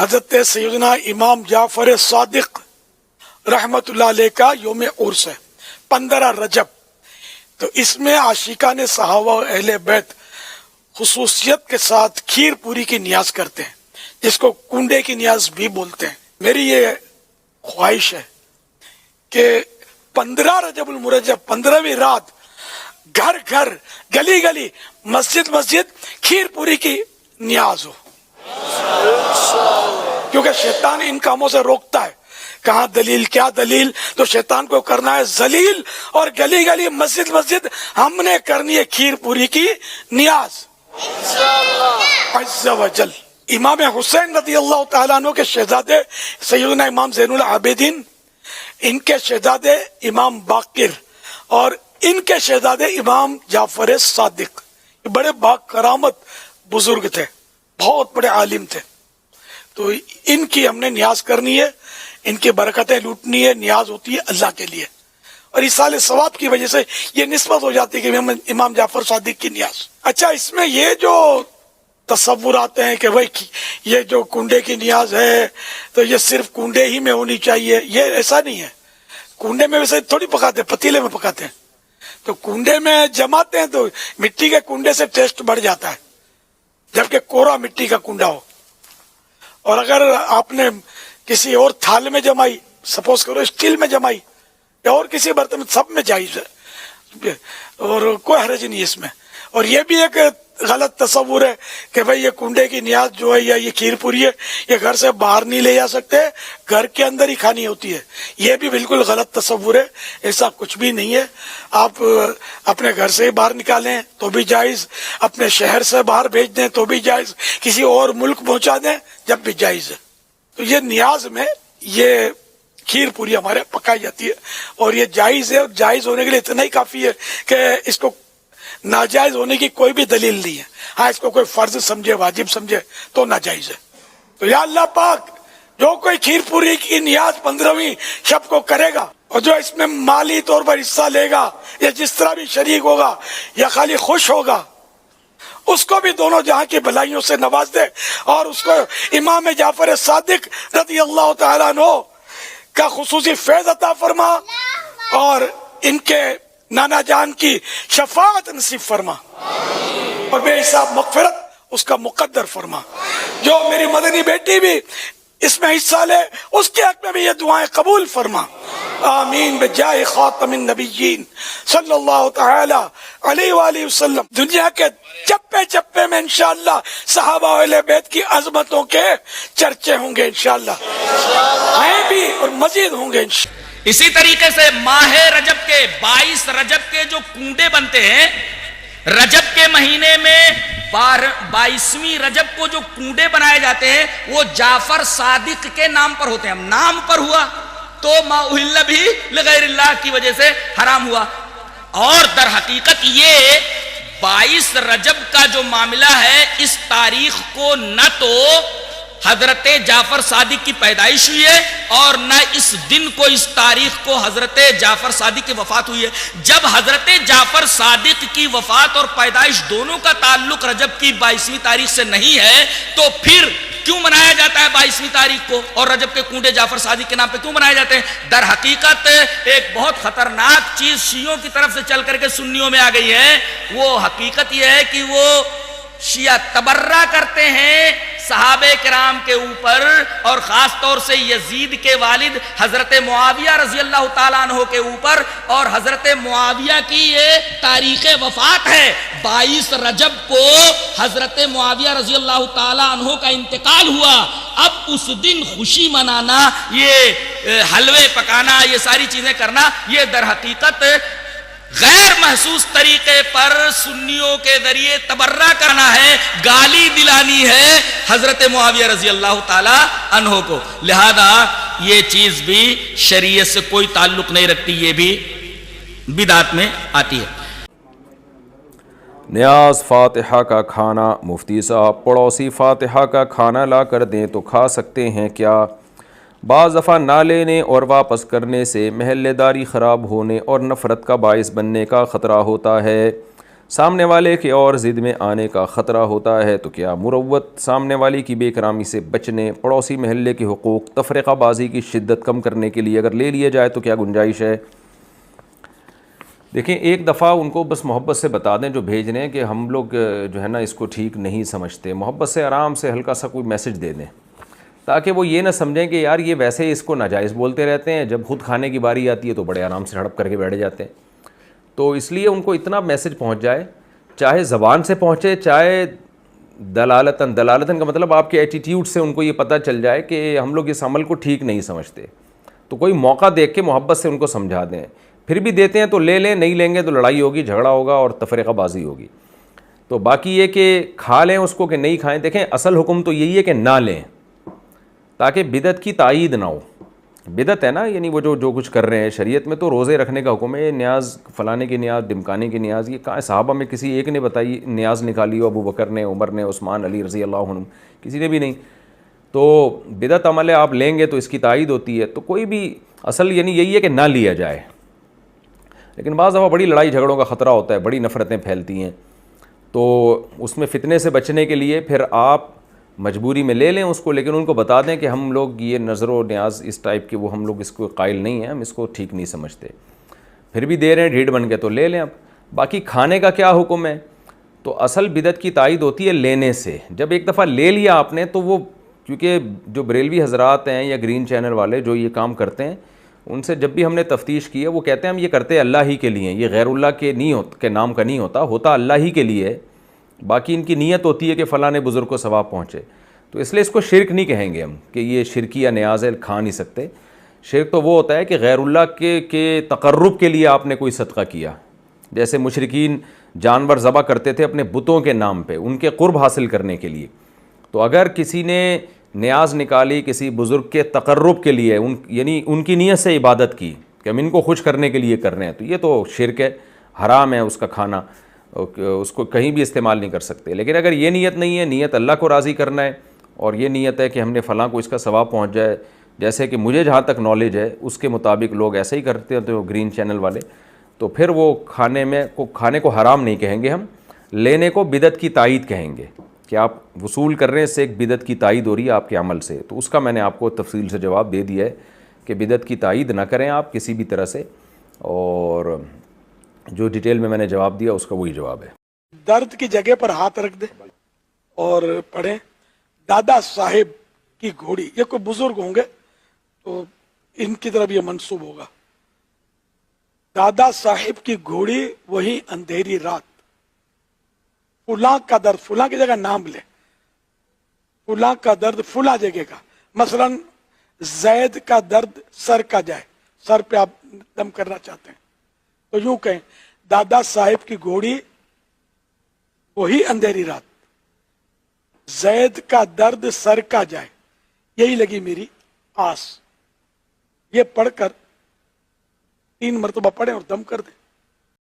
حضرت سیدنا امام جعفر صادق رحمت اللہ علیہ کا یوم عرس ہے 15 رجب. تو اس میں عاشقان صحابہ و اہل بیت خصوصیت کے ساتھ کھیر پوری کی نیاز کرتے ہیں، جس کو کنڈے کی نیاز بھی بولتے ہیں. میری یہ خواہش ہے کہ 15 رجب المرجب 15ویں رات گھر گھر گلی گلی مسجد مسجد کھیر پوری کی نیاز ہو، کیونکہ شیطان ان کاموں سے روکتا ہے. کہاں دلیل، کیا دلیل؟ تو شیطان کو کرنا ہے ذلیل، اور گلی گلی مسجد مسجد ہم نے کرنی ہے کھیر پوری کی نیاز عز و جل. امام حسین رضی اللہ تعالیٰ عنہ کے شہزادے سیدنا امام زین العابدین، ان کے شہزادے امام باقر، اور ان کے شہزادے امام جعفر صادق، بڑے با کرامت بزرگ تھے، بہت بڑے عالم تھے. تو ان کی ہم نے نیاز کرنی ہے، ان کی برکتیں لوٹنی ہے. نیاز ہوتی ہے اللہ کے لیے، اور اس سال ثواب کی وجہ سے یہ نسبت ہو جاتی ہے کہ امام جعفر صادق کی نیاز. اچھا، اس میں یہ جو تصور آتے ہیں کہ بھائی یہ جو کنڈے کی نیاز ہے تو یہ صرف کنڈے ہی میں ہونی چاہیے، یہ ایسا نہیں ہے. کنڈے میں ویسے تھوڑی پکاتے ہیں، پتیلے میں پکاتے ہیں. تو کنڈے میں جماتے ہیں تو مٹی کے کنڈے سے ٹیسٹ بڑھ جاتا ہے، جبکہ کوڑا مٹی کا کنڈا ہو. اور اگر آپ نے کسی اور تھال میں جمائی، سپوز کرو اسٹیل میں جمائی یا اور کسی برتن میں، سب میں جائز ہے اور کوئی حرج نہیں اس میں. اور یہ بھی ایک غلط تصور ہے کہ بھئی یہ کنڈے کی نیاز جو ہے یا یہ کھیر پوری ہے یہ گھر سے باہر نہیں لے جا سکتے، گھر کے اندر ہی کھانی ہوتی ہے. یہ بھی بالکل غلط تصور ہے، ایسا کچھ بھی نہیں ہے. آپ اپنے گھر سے ہی باہر نکالیں تو بھی جائز، اپنے شہر سے باہر بھیج دیں تو بھی جائز، کسی اور ملک پہنچا دیں جب بھی جائز ہے. تو یہ نیاز میں یہ کھیر پوری ہمارے پکائی جاتی ہے، اور یہ جائز ہے. اور جائز ہونے کے لیے اتنا ہی کافی ہے کہ اس کو ناجائز ہونے کی کوئی بھی دلیل نہیں ہے. ہاں، اس کو کوئی فرض سمجھے، واجب سمجھے تو ناجائز ہے. تو یا اللہ پاک، جو کوئی کھیر پوری کی نیاز 15ویں شب کو کرے گا اور جو اس میں مالی طور پر حصہ لے گا یا جس طرح بھی شریک ہوگا یا خالی خوش ہوگا، اس کو بھی دونوں جہاں کی بھلائیوں سے نواز دے، اور اس کو امام جعفر صادق رضی اللہ تعالیٰ عنہ کا خصوصی فیض عطا فرما، اور ان کے نانا جان کی شفاعت نصیب فرما، اور بے حساب مغفرت اس کا مقدر فرما. جو میری مدنی بیٹی بھی اس میں حصہ لے، اس کے حق میں بھی یہ دعائیں قبول فرما. آمین بجائے خاتم النبیین صلی اللہ تعالی علیہ وآلہ وسلم. دنیا کے چپے چپے میں انشاءاللہ صحابہ و اہل بیت کی عظمتوں کے چرچے ہوں گے انشاءاللہ، ہیں بھی اور مزید ہوں گے انشاءاللہ. اسی طریقے سے ماہ رجب کے 22 رجب کے جو کنڈے بنتے ہیں، رجب کے مہینے میں 22ویں رجب کو جو کنڈے بنائے جاتے ہیں وہ جعفر صادق کے نام پر ہوتے ہیں. نام پر ہوا تو ما اہل بھی لغیر اللہ کی وجہ سے حرام ہوا. اور در حقیقت یہ 22 رجب کا جو معاملہ ہے، اس تاریخ کو نہ تو حضرت جعفر صادق کی پیدائش ہوئی ہے اور نہ اس دن کو، اس تاریخ کو حضرت جعفر صادق کی وفات ہوئی ہے. جب حضرت جعفر صادق کی وفات اور پیدائش دونوں کا تعلق رجب کی 22ویں تاریخ سے نہیں ہے، تو پھر کیوں منایا جاتا ہے 22ویں تاریخ کو، اور رجب کے کنڈے جعفر صادق کے نام پہ کیوں منائے جاتے ہیں؟ در حقیقت ایک بہت خطرناک چیز شیعوں کی طرف سے چل کر کے سنیوں میں آ گئی ہے. وہ حقیقت یہ ہے کہ وہ شیعہ تبرہ کرتے ہیں صحابہ کرام کے اوپر، اور خاص طور سے یزید کے والد حضرت معاویہ رضی اللہ تعالیٰ عنہ کے اوپر. اور حضرت معاویہ کی یہ تاریخ وفات ہے، 22 رجب کو حضرت معاویہ رضی اللہ تعالیٰ عنہ کا انتقال ہوا. اب اس دن خوشی منانا، یہ حلوے پکانا، یہ ساری چیزیں کرنا، یہ در حقیقت غیر محسوس طریقے پر سنیوں کے ذریعے تبرہ کرنا ہے، گالی دلانی ہے حضرت معاویہ رضی اللہ تعالی عنہ کو. لہذا یہ چیز بھی شریعت سے کوئی تعلق نہیں رکھتی، یہ بھی بدعت میں آتی ہے. نیاز فاتحہ کا کھانا. مفتی صاحب، پڑوسی فاتحہ کا کھانا لا کر دیں تو کھا سکتے ہیں کیا؟ بعض دفعہ نہ لینے اور واپس کرنے سے محلے داری خراب ہونے اور نفرت کا باعث بننے کا خطرہ ہوتا ہے. سامنے والے کے اور ضد میں آنے کا خطرہ ہوتا ہے تو کیا مروت سامنے والی کی بے اکرامی سے بچنے، پڑوسی محلے کے حقوق، تفرقہ بازی کی شدت کم کرنے کے لیے اگر لے لیا جائے تو کیا گنجائش ہے؟ دیکھیں، ایک دفعہ ان کو بس محبت سے بتا دیں جو بھیج رہے ہیں کہ ہم لوگ جو ہے نا اس کو ٹھیک نہیں سمجھتے، محبت سے آرام سے ہلکا سا کوئی میسج دے دیں تاکہ وہ یہ نہ سمجھیں کہ یار یہ ویسے اس کو ناجائز بولتے رہتے ہیں، جب خود کھانے کی باری آتی ہے تو بڑے آرام سے ہڑپ کر کے بیٹھ جاتے ہیں۔ تو اس لیے ان کو اتنا میسج پہنچ جائے، چاہے زبان سے پہنچے، چاہے دلالتاً کا مطلب آپ کے ایٹیٹیوڈ سے ان کو یہ پتہ چل جائے کہ ہم لوگ اس عمل کو ٹھیک نہیں سمجھتے، تو کوئی موقع دیکھ کے محبت سے ان کو سمجھا دیں۔ پھر بھی دیتے ہیں تو لے لیں، نہیں لیں گے تو لڑائی ہوگی، جھگڑا ہوگا اور تفرقہ بازی ہوگی۔ تو باقی یہ کہ کھا لیں اس کو کہ نہیں کھائیں، دیکھیں اصل حکم تو یہی ہے کہ نہ لیں تاکہ بدعت کی تائید نہ ہو۔ بدعت ہے نا، یعنی وہ جو کچھ کر رہے ہیں شریعت میں تو روزے رکھنے کا حکم ہے، نیاز فلانے کی نیاز، ڈمکانے کی نیاز، یہ کہاں صحابہ میں کسی ایک نے بتائی نیاز نکالی ہو؟ ابو بکر نے، عمر نے، عثمان، علی رضی اللہ عنہ، کسی نے بھی نہیں۔ تو بدعت عمل ہے، آپ لیں گے تو اس کی تائید ہوتی ہے، تو کوئی بھی اصل یعنی یہی ہے کہ نہ لیا جائے۔ لیکن بعض دفعہ بڑی لڑائی جھگڑوں کا خطرہ ہوتا ہے، بڑی نفرتیں پھیلتی ہیں، تو اس میں فتنے سے بچنے کے لیے پھر آپ مجبوری میں لے لیں اس کو، لیکن ان کو بتا دیں کہ ہم لوگ یہ نظر و نیاز اس ٹائپ کے وہ ہم لوگ اس کو قائل نہیں ہیں، ہم اس کو ٹھیک نہیں سمجھتے۔ پھر بھی دے رہے ہیں ڈھیٹ بن کے تو لے لیں۔ اب باقی کھانے کا کیا حکم ہے؟ تو اصل بدعت کی تائید ہوتی ہے لینے سے۔ جب ایک دفعہ لے لیا آپ نے تو وہ، کیونکہ جو بریلوی حضرات ہیں یا گرین چینل والے جو یہ کام کرتے ہیں، ان سے جب بھی ہم نے تفتیش کی ہے وہ کہتے ہیں ہم یہ کرتے اللہ ہی کے لیے، یہ غیر اللہ کے نام کا نہیں ہوتا اللہ ہی کے لیے ہے۔ باقی ان کی نیت ہوتی ہے کہ فلاں بزرگ کو ثواب پہنچے، تو اس لیے اس کو شرک نہیں کہیں گے ہم کہ یہ شرکیہ نیاز ہے، کھا نہیں سکتے۔ شرک تو وہ ہوتا ہے کہ غیر اللہ کے تقرب کے لیے آپ نے کوئی صدقہ کیا، جیسے مشرکین جانور ذبح کرتے تھے اپنے بتوں کے نام پہ، ان کے قرب حاصل کرنے کے لیے۔ تو اگر کسی نے نیاز نکالی کسی بزرگ کے تقرب کے لیے، یعنی ان کی نیت سے عبادت کی کہ ہم ان کو خوش کرنے کے لیے کر رہے ہیں، تو یہ تو شرک ہے، حرام ہے اس کا کھانا، اس کو کہیں بھی استعمال نہیں کر سکتے۔ لیکن اگر یہ نیت نہیں ہے، نیت اللہ کو راضی کرنا ہے، اور یہ نیت ہے کہ ہم نے فلاں کو اس کا ثواب پہنچ جائے، جیسے کہ مجھے جہاں تک نالج ہے اس کے مطابق لوگ ایسے ہی کرتے ہیں تو گرین چینل والے، تو پھر وہ کھانے کو حرام نہیں کہیں گے ہم، لینے کو بدعت کی تائید کہیں گے کہ آپ وصول کر رہے ہیں، اس سے ایک بدعت کی تائید ہو رہی ہے آپ کے عمل سے۔ تو اس کا میں نے آپ کو تفصیل سے جواب دے دیا ہے کہ بدعت کی تائید نہ کریں آپ کسی بھی طرح سے، اور جو ڈیٹیل میں نے جواب دیا اس کا وہی جواب ہے۔ درد کی جگہ پر ہاتھ رکھ دیں اور پڑھیں دادا صاحب کی گھوڑی۔ یہ کوئی بزرگ ہوں گے تو ان کی طرف یہ منسوب ہوگا۔ دادا صاحب کی گھوڑی وہی اندھیری رات، فلاں کا درد، فلاں کی جگہ نام لے، فلاں کا درد فلاں جگہ کا، مثلا زید کا درد سر کا جائے، سر پہ آپ دم کرنا چاہتے ہیں تو یوں کہیں دادا صاحب کی گھوڑی وہی اندھیری رات، زید کا درد سر کا جائے، یہی لگی میری آس۔ یہ پڑھ کر 3 مرتبہ پڑھیں اور دم کر دیں۔